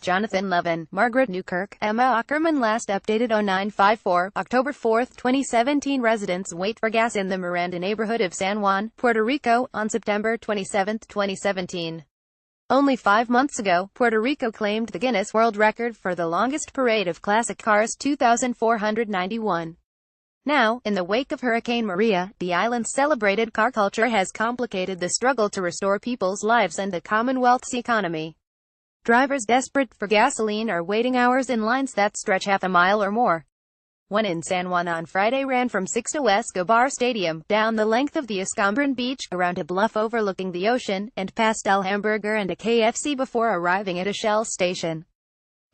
Jonathan Levin, Margaret NEWKIRK, Emma OCKERMAN. Last updated on 9/54, October 4, 2017. Residents wait for gas in the Miranda neighborhood of San Juan, Puerto Rico, on September 27, 2017. Only 5 months ago, Puerto Rico claimed the Guinness World Record for the longest parade of classic cars, 2,491. Now, in the wake of Hurricane Maria, the island's celebrated car culture has complicated the struggle to restore people's lives and the Commonwealth's economy. Drivers desperate for gasoline are waiting hours in lines that stretch half a mile or more. One in San Juan on Friday ran from 6 to Escobar Stadium, down the length of the Escambren Beach, around a bluff overlooking the ocean, and past El Hamburger and a KFC before arriving at a Shell station.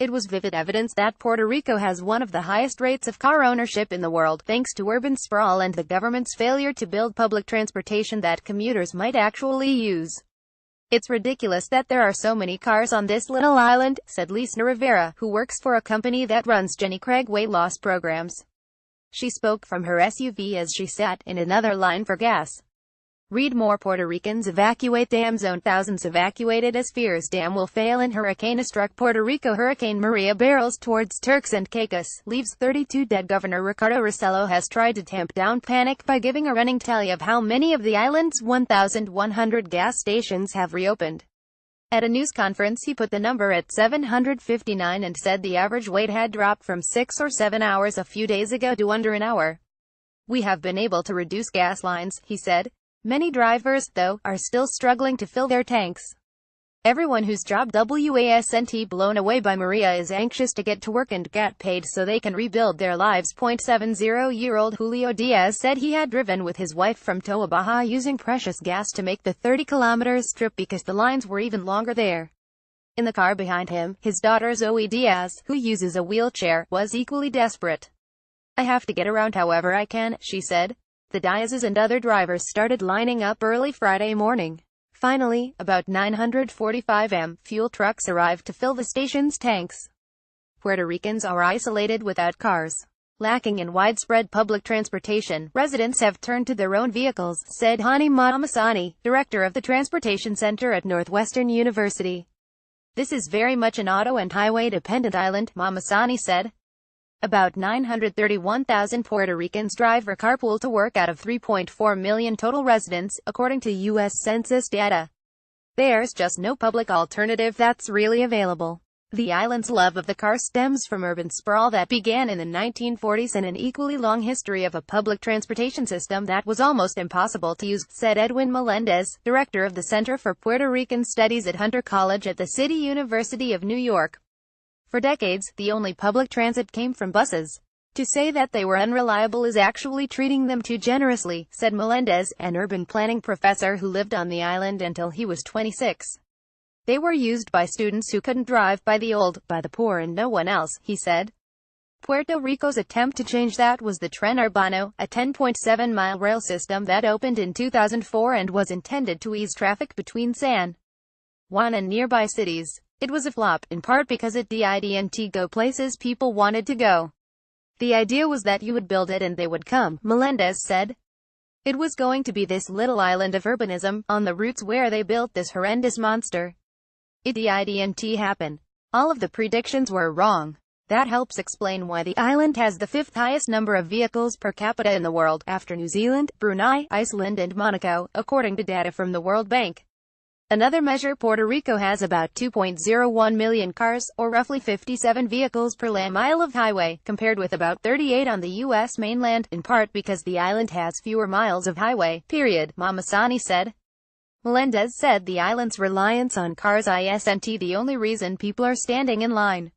It was vivid evidence that Puerto Rico has one of the highest rates of car ownership in the world, thanks to urban sprawl and the government's failure to build public transportation that commuters might actually use. "It's ridiculous that there are so many cars on this little island," said Lisa Rivera, who works for a company that runs Jenny Craig weight loss programs. She spoke from her SUV as she sat in another line for gas. Read more. Puerto Ricans evacuate dam zone. Thousands evacuated as fears dam will fail in hurricane-struck Puerto Rico. Hurricane Maria barrels towards Turks and Caicos, leaves 32 dead. Governor Ricardo Rossello has tried to tamp down panic by giving a running tally of how many of the island's 1,100 gas stations have reopened. At a news conference he put the number at 759 and said the average wait had dropped from 6 or 7 hours a few days ago to under an hour. "We have been able to reduce gas lines," he said. Many drivers, though, are still struggling to fill their tanks. Everyone whose job wasn't blown away by Maria is anxious to get to work and get paid so they can rebuild their lives. 70-year-old Julio Diaz said he had driven with his wife from Toa Baja using precious gas to make the 30-kilometer trip because the lines were even longer there. In the car behind him, his daughter Zoe Diaz, who uses a wheelchair, was equally desperate. "I have to get around however I can," she said. The Diazes and other drivers started lining up early Friday morning. Finally, about 9:45 am, fuel trucks arrived to fill the station's tanks. Puerto Ricans are isolated without cars. Lacking in widespread public transportation, residents have turned to their own vehicles, said Hani Mamasani, director of the Transportation Center at Northwestern University. "This is very much an auto and highway-dependent island," Mamasani said. About 931,000 Puerto Ricans drive or carpool to work out of 3.4 million total residents, according to U.S. Census data. There's just no public alternative that's really available. The island's love of the car stems from urban sprawl that began in the 1940s and an equally long history of a public transportation system that was almost impossible to use, said Edwin Melendez, director of the Center for Puerto Rican Studies at Hunter College at the City University of New York. For decades, the only public transit came from buses. To say that they were unreliable is actually treating them too generously, said Melendez, an urban planning professor who lived on the island until he was 26. They were used by students who couldn't drive, by the old, by the poor and no one else, he said. Puerto Rico's attempt to change that was the Tren Urbano, a 10.7-mile rail system that opened in 2004 and was intended to ease traffic between San Juan and nearby cities. It was a flop, in part because it didn't go places people wanted to go. The idea was that you would build it and they would come, Melendez said. It was going to be this little island of urbanism, on the routes where they built this horrendous monster. It didn't happen. All of the predictions were wrong. That helps explain why the island has the 5th highest number of vehicles per capita in the world, after New Zealand, Brunei, Iceland and Monaco, according to data from the World Bank. Another measure, Puerto Rico has about 2.01 million cars, or roughly 57 vehicles per mile of highway, compared with about 38 on the U.S. mainland, in part because the island has fewer miles of highway, period, Mamasani said. Melendez said the island's reliance on cars isn't the only reason people are standing in line.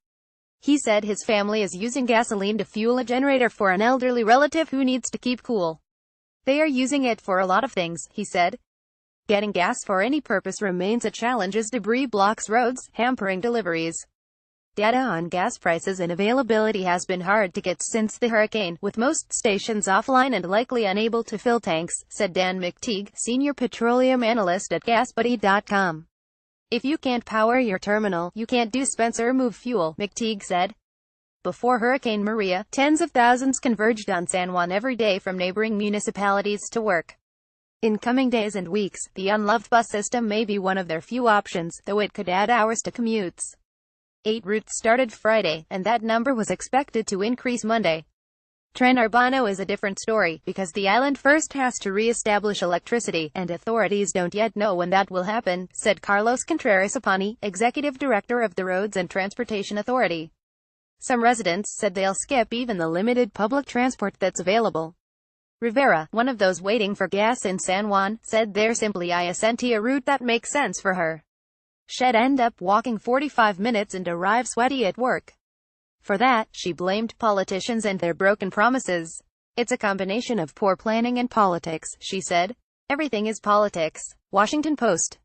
He said his family is using gasoline to fuel a generator for an elderly relative who needs to keep cool. They are using it for a lot of things, he said. Getting gas for any purpose remains a challenge as debris blocks roads, hampering deliveries. Data on gas prices and availability has been hard to get since the hurricane, with most stations offline and likely unable to fill tanks, said Dan McTeague, senior petroleum analyst at GasBuddy.com. "If you can't power your terminal, you can't dispense or move fuel," McTeague said. Before Hurricane Maria, tens of thousands converged on San Juan every day from neighboring municipalities to work. In coming days and weeks, the unloved bus system may be one of their few options, though it could add hours to commutes. 8 routes started Friday, and that number was expected to increase Monday. Tren Urbano is a different story, because the island first has to re-establish electricity, and authorities don't yet know when that will happen, said Carlos Contreras-Apani, executive director of the Roads and Transportation Authority. Some residents said they'll skip even the limited public transport that's available. Rivera, one of those waiting for gas in San Juan, said there simply isn't a route that makes sense for her. She'd end up walking 45 minutes and arrive sweaty at work. For that, she blamed politicians and their broken promises. It's a combination of poor planning and politics, she said. Everything is politics. Washington Post.